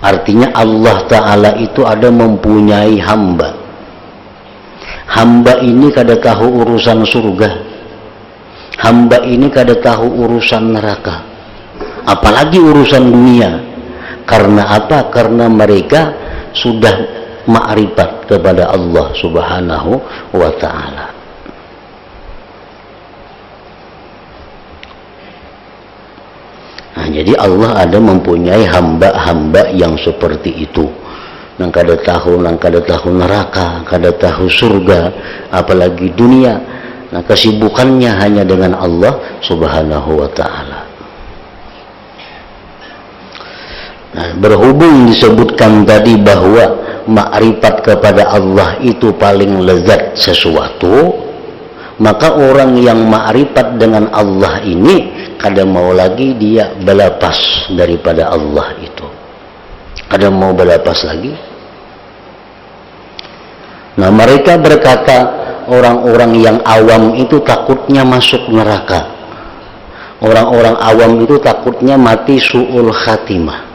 Artinya Allah Ta'ala itu ada mempunyai hamba. Hamba ini kada tahu urusan surga, hamba ini kada tahu urusan neraka, apalagi urusan dunia. Karena apa? Karena mereka sudah ma'rifat kepada Allah Subhanahu wa Ta'ala. Nah, jadi Allah ada mempunyai hamba-hamba yang seperti itu, nang kada tahu neraka, kada tahu surga, apalagi dunia. Nah, kesibukannya hanya dengan Allah Subhanahu wa Ta'ala. Nah, berhubung disebutkan tadi bahwa makrifat kepada Allah itu paling lezat sesuatu, maka orang yang makrifat dengan Allah ini kada mau lagi dia berlepas daripada Allah itu. Ada mau berlepas lagi. Nah, mereka berkata, orang-orang yang awam itu takutnya masuk neraka, orang-orang awam itu takutnya mati su'ul khatimah.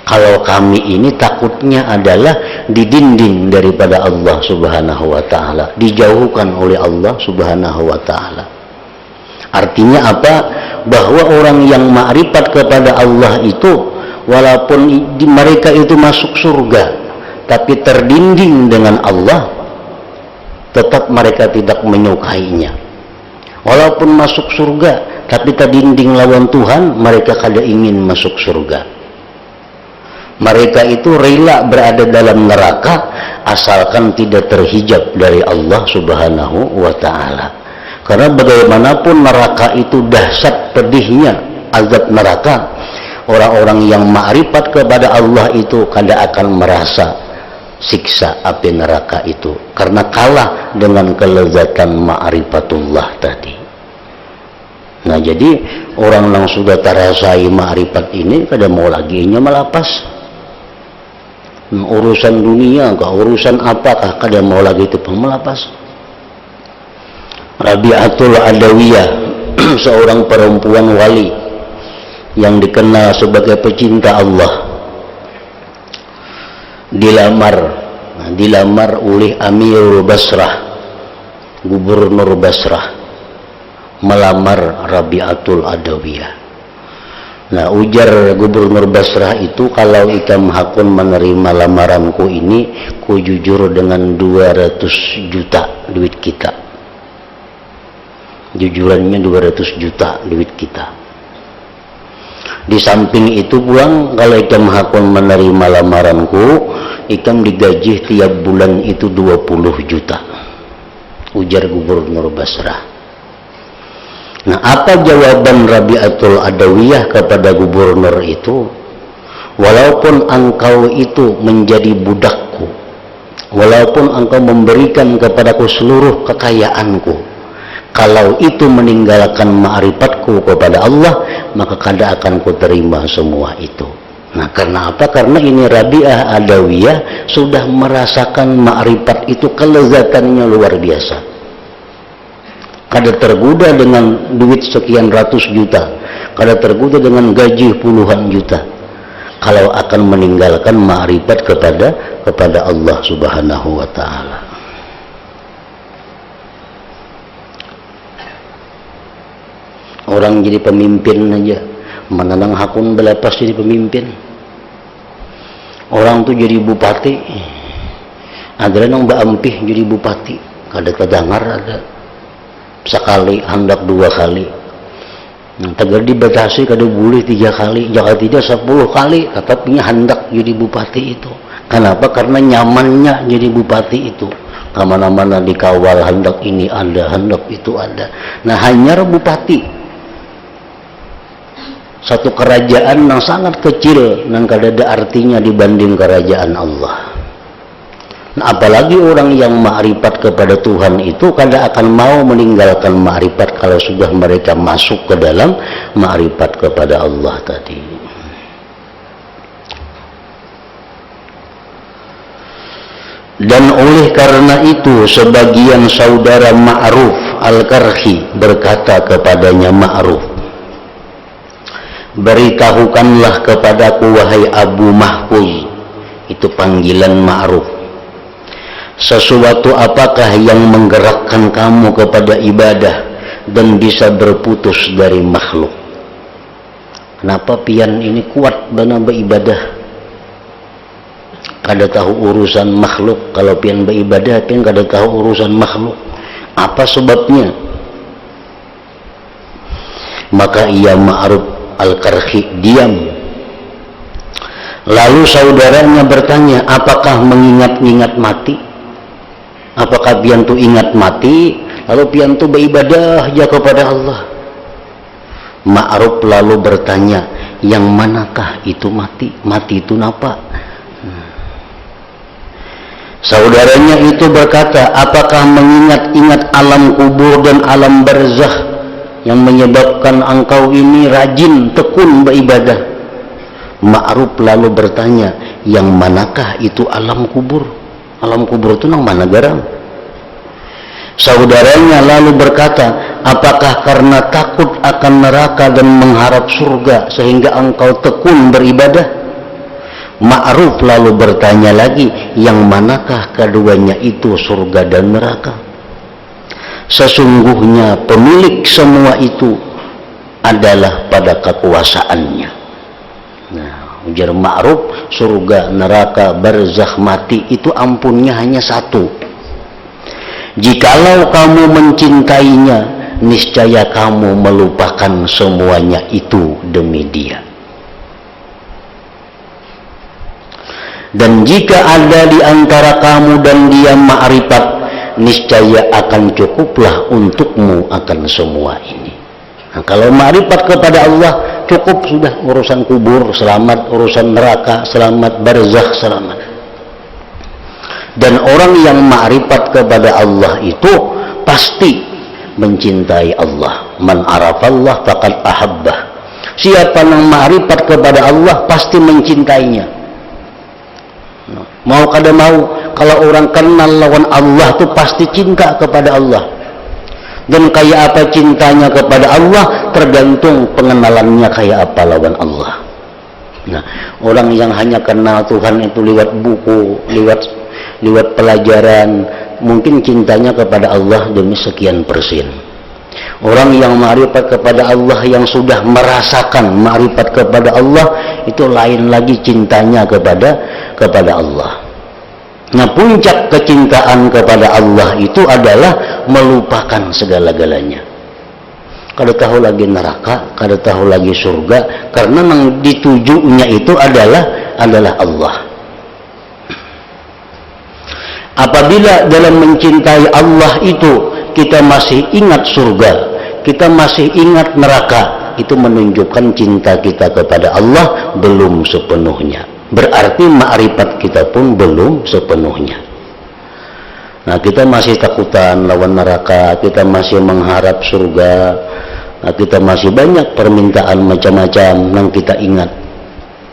Kalau kami ini takutnya adalah didinding daripada Allah Subhanahu wa Ta'ala, dijauhkan oleh Allah Subhanahu wa Ta'ala. Artinya apa? Bahwa orang yang makrifat kepada Allah itu, walaupun mereka itu masuk surga, tapi terdinding dengan Allah, tetap mereka tidak menyukainya. Walaupun masuk surga, tapi terdinding lawan Tuhan, mereka kada ingin masuk surga. Mereka itu rela berada dalam neraka asalkan tidak terhijab dari Allah Subhanahu wa Ta'ala. Karena bagaimanapun neraka itu dahsyat pedihnya azab neraka, orang-orang yang makrifat kepada Allah itu kada akan merasa siksa api neraka itu, karena kalah dengan kelezatan ma'rifatullah tadi. Nah, jadi orang yang sudah terasai ma'rifat ini kada mau lagi nya melapas. Urusan dunia kah, urusan apakah, kada mau lagi itu melapas. Rabi'atul Adawiyah seorang perempuan wali yang dikenal sebagai pecinta Allah, dilamar oleh Amirul Basrah, Gubernur Basrah, melamar Rabi'atul Adawiyah. Nah, ujar Gubernur Basrah itu, kalau ikam hakun menerima lamaranku ini, ku jujur dengan 200 juta duit kita. Jujurannya 200 juta duit kita. Di samping itu pulang, kalau ikam hakun menerima lamaranku, ikam digaji tiap bulan itu 20 juta. Ujar Gubernur Basrah. Nah, apa jawaban Rabi'atul Adawiyah kepada gubernur itu? Walaupun engkau itu menjadi budakku, walaupun engkau memberikan kepadaku seluruh kekayaanku, kalau itu meninggalkan ma'rifatku kepada Allah, maka kada akan kuterima semua itu. Nah, karena apa? Karena ini Rabi'ah Adawiyah sudah merasakan ma'rifat itu kelezatannya luar biasa. Kada tergoda dengan duit sekian ratus juta, kada tergoda dengan gaji puluhan juta, kalau akan meninggalkan ma'rifat kepada Allah Subhanahu wa Ta'ala. Orang jadi pemimpin aja, menanang hakun belepas jadi pemimpin. Orang tuh jadi bupati, ada nang baampih jadi bupati, kada kedengar ada. Sekali hendak 2 kali, tegar dibatasi kada boleh 3 kali, jangan tidak 10 kali, tetapinya hendak jadi bupati itu. Kenapa? Karena nyamannya jadi bupati itu, kemana-mana dikawal, hendak ini ada, hendak itu ada. Nah, hanya bupati satu kerajaan yang sangat kecil, yang kada ada artinya dibanding kerajaan Allah. Nah, apalagi orang yang ma'rifat kepada Tuhan itu kada akan mau meninggalkan ma'rifat kalau sudah mereka masuk ke dalam ma'rifat kepada Allah tadi. Dan oleh karena itu sebagian saudara Ma'ruf Al-Karhi berkata kepadanya Ma'ruf, beritahukanlah kepadaku wahai Abu Mahfuz, itu panggilan ma'ruf, sesuatu apakah yang menggerakkan kamu kepada ibadah dan bisa berputus dari makhluk. Kenapa pian ini kuat bana beribadah? Kada tahu urusan makhluk. Kalau pian beribadah pian kada tahu urusan makhluk. Apa sebabnya? Maka ia Ma'ruf Al-Karhi diam. Lalu saudaranya bertanya, apakah mengingat-ingat mati? Apakah pian tu ingat mati? Lalu pian tu beribadah ya kepada Allah. Ma'ruf lalu bertanya, yang manakah itu mati? Mati itu napa? Saudaranya itu berkata, apakah mengingat-ingat alam kubur dan alam barzakh yang menyebabkan engkau ini rajin tekun beribadah? Ma'ruf lalu bertanya, yang manakah itu alam kubur? Alam kubur itu nang mana garang? Saudaranya lalu berkata, apakah karena takut akan neraka dan mengharap surga sehingga engkau tekun beribadah? Ma'ruf lalu bertanya lagi, yang manakah keduanya itu, surga dan neraka? Sesungguhnya pemilik semua itu adalah pada kekuasaannya. Nah, ujar Ma'ruf, surga, neraka, barzakh, mati itu ampunnya hanya satu. Jikalau kamu mencintainya, niscaya kamu melupakan semuanya itu demi dia. Dan jika ada di antara kamu dan dia ma'rifat, niscaya akan cukuplah untukmu akan semua ini. Nah, kalau ma'rifat kepada Allah, cukup sudah. Urusan kubur selamat, urusan neraka selamat, barzakh selamat. Dan orang yang ma'rifat kepada Allah itu pasti mencintai Allah. Man arafallah faqad ahabbah. Siapa yang ma'rifat kepada Allah pasti mencintainya. Mau kada mau, kalau orang kenal lawan Allah itu pasti cinta kepada Allah. Dan kayak apa cintanya kepada Allah tergantung pengenalannya kayak apa lawan Allah. Nah, orang yang hanya kenal Tuhan itu lewat buku, lewat pelajaran, mungkin cintanya kepada Allah demi sekian persen. Orang yang ma'rifat kepada Allah, yang sudah merasakan ma'rifat kepada Allah, itu lain lagi cintanya kepada Allah. Nah, puncak kecintaan kepada Allah itu adalah melupakan segala-galanya. Kada tahu lagi neraka, kada tahu lagi surga, karena yang ditujunya itu adalah Allah. Apabila dalam mencintai Allah itu kita masih ingat surga, kita masih ingat neraka, itu menunjukkan cinta kita kepada Allah belum sepenuhnya. Berarti ma'rifat kita pun belum sepenuhnya. Nah, kita masih takutan lawan neraka, kita masih mengharap surga, nah, kita masih banyak permintaan macam-macam yang kita ingat.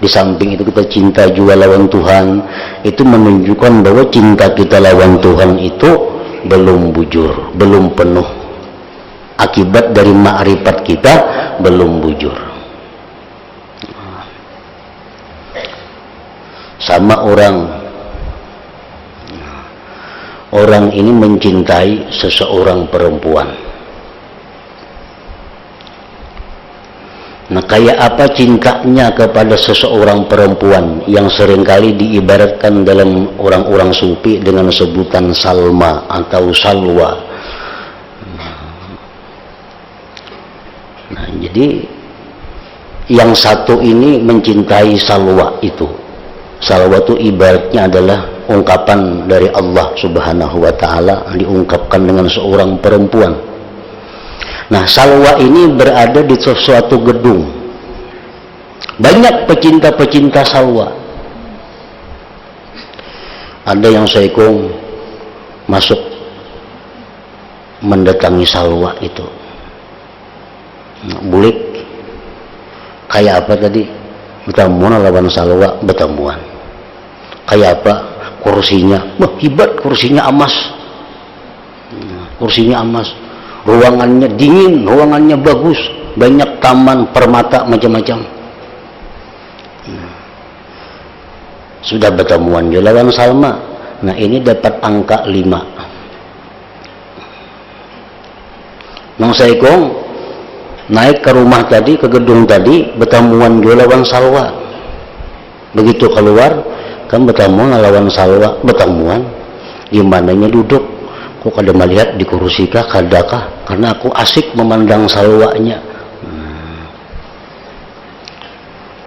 Di samping itu kita cinta juga lawan Tuhan, itu menunjukkan bahwa cinta kita lawan Tuhan itu belum bujur, belum penuh. Akibat dari ma'rifat kita belum bujur. Sama orang ini mencintai seseorang perempuan. Nah, kayak apa cintanya kepada seseorang perempuan yang seringkali diibaratkan dalam orang-orang sufi dengan sebutan Salma atau Salwa. Nah, jadi yang satu ini mencintai Salwa itu. Salwa itu ibaratnya adalah ungkapan dari Allah Subhanahu wa ta'ala, diungkapkan dengan seorang perempuan. Nah, Salwa ini berada di suatu gedung. Banyak pecinta-pecinta Salwa. Ada yang seikung masuk mendatangi Salwa itu. Bulik kayak apa tadi? Bertemuan lawan Salwa, bertemuan. Kayak apa? Kursinya, wah hebat, kursinya emas. Kursinya emas. Ruangannya dingin, ruangannya bagus, banyak taman, permata macam-macam. sudah bertemuan juga lawan Salma. Nah ini dapat angka 5. Nang Saikong naik ke rumah tadi, ke gedung tadi, bertemuan juga lawan Salwa. Begitu keluar kan bertemu lawan Salwa, bertemuan di mananya duduk, kok kada melihat di kursi kah kadakah, karena aku asik memandang Salwanya.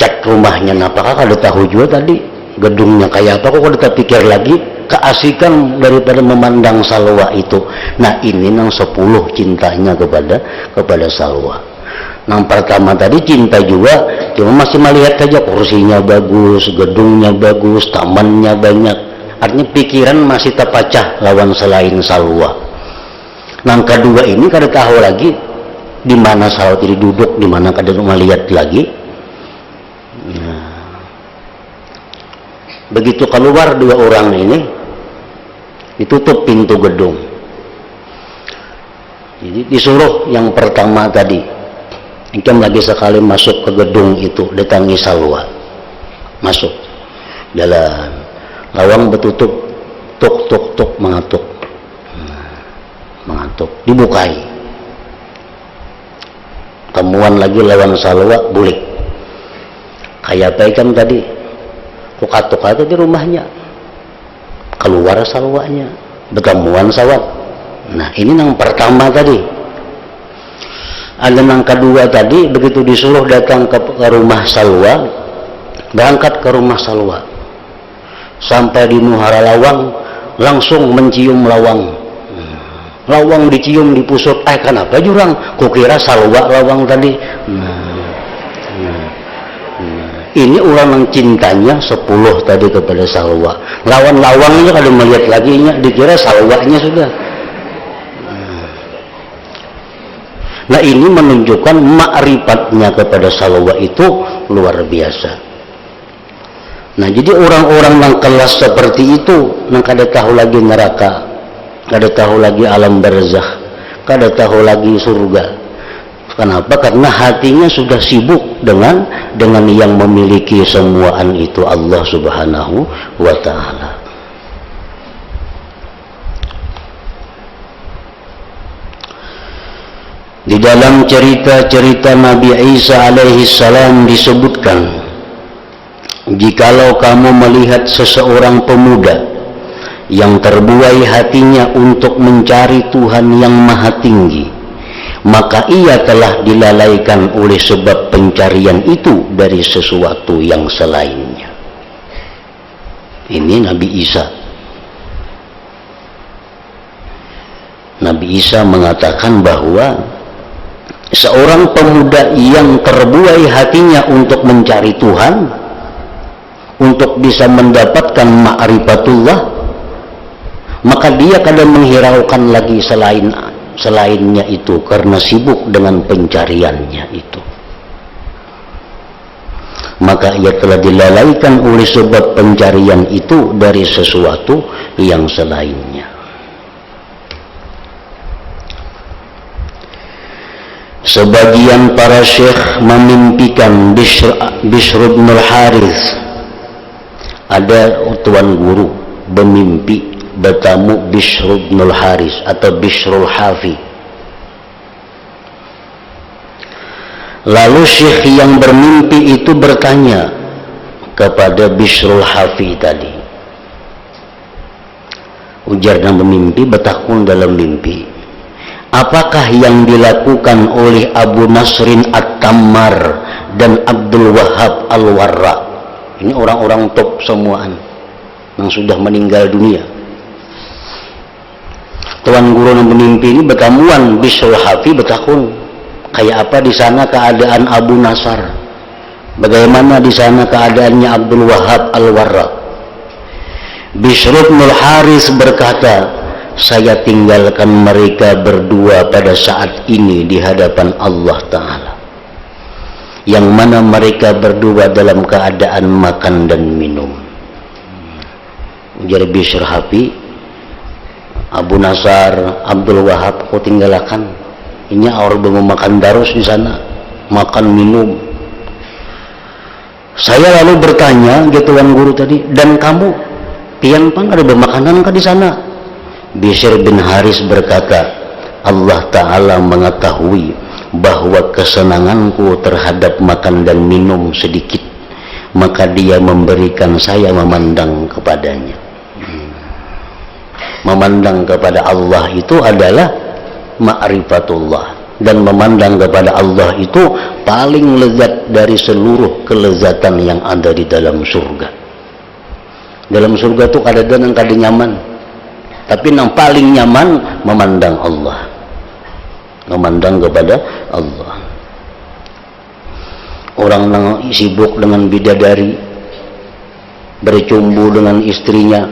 Cek rumahnya napakah kada tahu juga tadi, gedungnya kayak apa, kok kada terpikir lagi, keasikan daripada memandang Salwa itu. Nah ini nang 10 cintanya kepada Salwa. Yang pertama tadi cinta juga, cuma masih melihat saja kursinya bagus, gedungnya bagus, tamannya banyak. Artinya pikiran masih terpecah lawan selain Salwa. Yang kedua ini kada tahu lagi di mana Salwa tadi duduk, di mana kada melihat lagi. Nah, begitu keluar dua orang ini, ditutup pintu gedung. Jadi disuruh yang pertama tadi, Ikam lagi sekali masuk ke gedung itu, datangi Salwa. Masuk. Dalam lawang bertutup, tuk tuk tuk mengatuk. Mengatuk, dibukai. Temuan lagi lawan Salwa, bulik. Kayak apa Ikam tadi? Kukatuk aja di rumahnya. Keluar Salwanya, bertemuan sawat. Nah, ini yang pertama tadi. Ada yang kedua tadi, begitu disuruh datang ke rumah Salwa, berangkat ke rumah Salwa, sampai di muhara lawang, langsung mencium lawang. Lawang dicium, dipusut, kenapa jurang? Kukira Salwa lawang tadi. Ini ulang cintanya 10 tadi kepada Salwa. Lawan lawangnya kalau melihat lagi, dikira Salwanya sudah. Nah ini menunjukkan ma'rifatnya kepada Salwa itu luar biasa. Nah jadi orang-orang yang kelas seperti itu, yang kada tahu lagi neraka, kada tahu lagi alam barzakh, kada tahu lagi surga. Kenapa? Karena hatinya sudah sibuk dengan yang memiliki semuaan itu, Allah Subhanahu wa ta'ala. Di dalam cerita-cerita Nabi Isa alaihi salam disebutkan, jikalau kamu melihat seseorang pemuda yang terbuai hatinya untuk mencari Tuhan yang maha tinggi, maka ia telah dilalaikan oleh sebab pencarian itu dari sesuatu yang selainnya. Ini Nabi Isa. Nabi Isa mengatakan bahwa seorang pemuda yang terbuai hatinya untuk mencari Tuhan, untuk bisa mendapatkan ma'rifatullah, maka dia kadang menghiraukan lagi selainnya itu, karena sibuk dengan pencariannya itu. Maka ia telah dilalaikan oleh sebab pencarian itu dari sesuatu yang selainnya. Sebagian para syekh memimpikan Bishr bin al-Harith, ada tuan guru bermimpi bertemu Bishr bin al-Harith atau Bishrul Hafi. Lalu syekh yang bermimpi itu bertanya kepada Bishrul Hafi tadi. Ujar yang bermimpi, bertakun dalam mimpi, apakah yang dilakukan oleh Abu Nasrin At-Tammar dan Abdul Wahab Al-Warra? Ini orang-orang top semuaan yang sudah meninggal dunia. Tuan guru yang bermimpi ini bertemuan Bishrul Hafi, bertakun, kayak apa di sana keadaan Abu Nasr? Bagaimana di sana keadaannya Abdul Wahab Al-Warra? Bishr bin al-Harith berkata, saya tinggalkan mereka berdua pada saat ini di hadapan Allah Ta'ala, yang mana mereka berdua dalam keadaan makan dan minum. Ujar Bishr Hafi, Abu Nasr, Abdul Wahab kau tinggalkan. Ini orang mau makan darus di sana, makan minum. Saya lalu bertanya, gitu Tuan Guru tadi, dan kamu, pian pang ada bermakanan kah di sana? Bishr bin Haris berkata, Allah Ta'ala mengetahui bahwa kesenanganku terhadap makan dan minum sedikit, maka dia memberikan saya memandang kepadanya. Memandang kepada Allah itu adalah ma'rifatullah, dan memandang kepada Allah itu paling lezat dari seluruh kelezatan yang ada di dalam surga. Dalam surga itu kadang-kadang kada nyaman, tapi yang paling nyaman memandang Allah, memandang kepada Allah. Orang yang sibuk dengan bidadari, bercumbu dengan istrinya,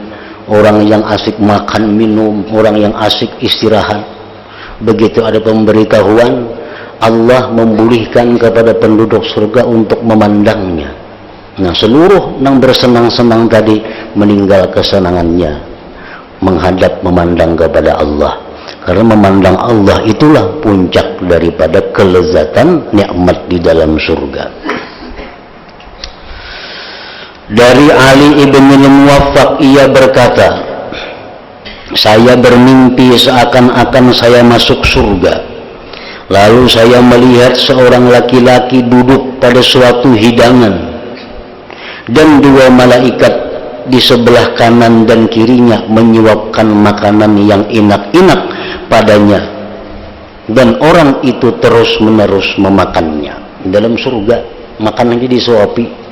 orang yang asik makan minum, orang yang asik istirahat. Begitu ada pemberitahuan, Allah membolehkan kepada penduduk surga untuk memandangnya. Nah, seluruh yang bersenang-senang tadi meninggal kesenangannya, menghadap memandang kepada Allah. Karena memandang Allah itulah puncak daripada kelezatan nikmat di dalam surga. Dari Ali ibn Muwaffaq, ia berkata, saya bermimpi seakan-akan saya masuk surga. Lalu saya melihat seorang laki-laki duduk pada suatu hidangan, dan dua malaikat di sebelah kanan dan kirinya menyuapkan makanan yang enak-enak padanya, dan orang itu terus-menerus memakannya. Dalam surga makanannya disuapi.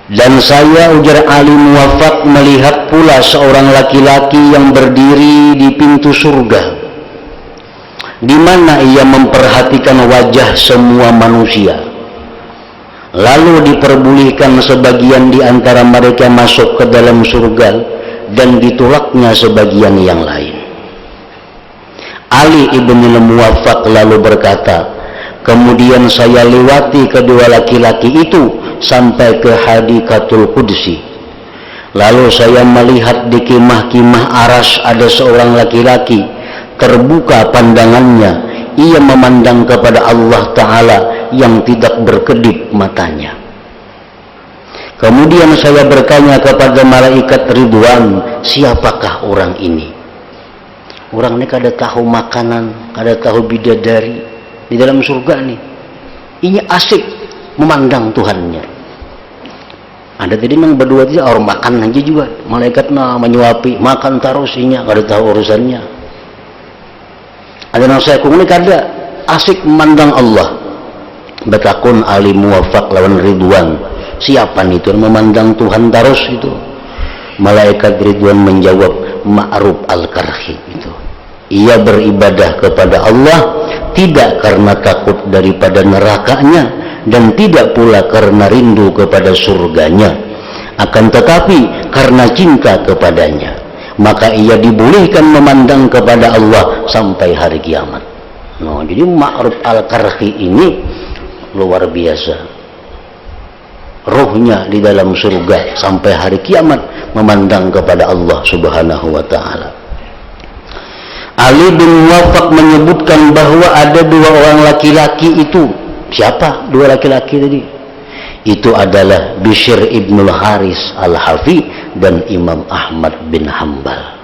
Dan saya, ujar Ali Muwaffaq, melihat pula seorang laki-laki yang berdiri di pintu surga, di mana ia memperhatikan wajah semua manusia. Lalu diperbolehkan sebagian di antara mereka masuk ke dalam surga, dan ditolaknya sebagian yang lain. Ali ibn Muwaffaq lalu berkata, kemudian saya lewati kedua laki-laki itu sampai ke Hadikatul Qudsi. Lalu saya melihat di kemah-kemah aras ada seorang laki-laki, terbuka pandangannya, ia memandang kepada Allah Ta'ala yang tidak berkedip matanya. Kemudian saya bertanya kepada malaikat Ridwan, siapakah orang ini? Orang ini kada tahu makanan, kada tahu bidadari di dalam surga nih. Ini asik memandang Tuhannya. Ada tadi nang berdua aja orang makan aja juga, malaikat menyuapi makan terus inya, kada tahu urusannya. Ada nang saya kung ini kada asik memandang Allah. Betakun Ali Muwaffaq lawan Ridwan, siapa nih itu memandang Tuhan terus itu? Malaikat Ridwan menjawab, Ma'ruf al-Karhi itu. Ia beribadah kepada Allah tidak karena takut daripada nerakanya, dan tidak pula karena rindu kepada surganya, akan tetapi karena cinta kepadanya. Maka ia dibolehkan memandang kepada Allah sampai hari kiamat. Nah, jadi Ma'ruf al-Karhi ini luar biasa. Ruhnya di dalam surga sampai hari kiamat memandang kepada Allah Subhanahu wa Ta'ala. Ali bin Muwaffaq menyebutkan bahwa ada dua orang laki-laki itu. Siapa dua laki-laki tadi? Itu adalah Bishr ibn Haris al-Hafi dan Imam Ahmad bin Hanbal.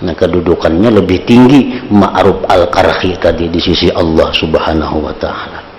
Nah, kedudukannya lebih tinggi Ma'ruf al-Karhi tadi di sisi Allah Subhanahu wa Ta'ala.